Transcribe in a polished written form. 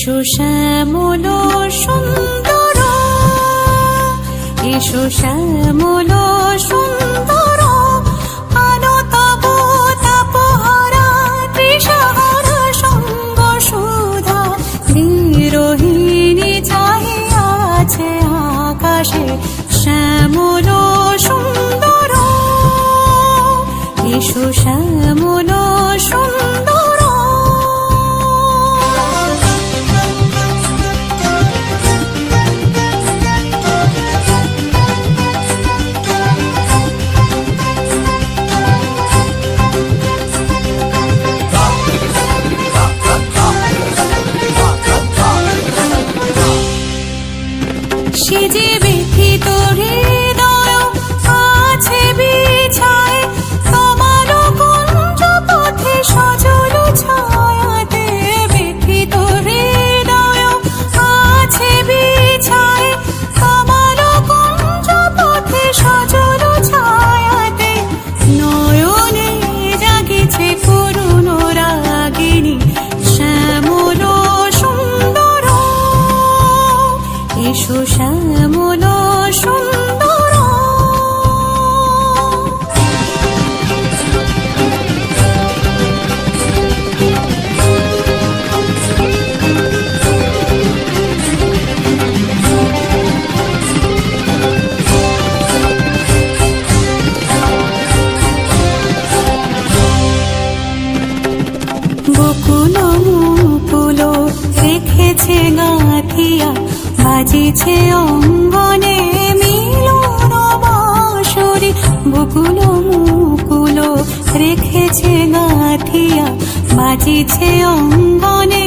এসো শ্যামল সুন্দর, এসো শ্যামল সুন্দর, আলো তব তাপহারা তৃষাহার সঙ্গ সুধা বিরোহিণী চাহিয়া আছে আকাশে। শ্যামল সুন্দর, এসো শ্যামল সুন্দর। সে যে ব্যথিত হৃদয় আছে বিছায়, তোমার কুঞ্জ পথে সজল ছায়াতে। ব্যথিত হৃদয় আছে বিছায়, তোমার কুঞ্জ পথে সজল ছায়াতে। নয়নে জাগিছে করুণ রাগিনী, শ্যামল সুন্দর, এসো শ্যামল সুন্দর। বকুল মুকুল রেখেছে গাঁথিয়া, বাজিছে অঙ্গনে মিলন বাঁশরি। বকুল মুকুল রেখেছে গাঁথিয়া, বাজিছে অঙ্গনে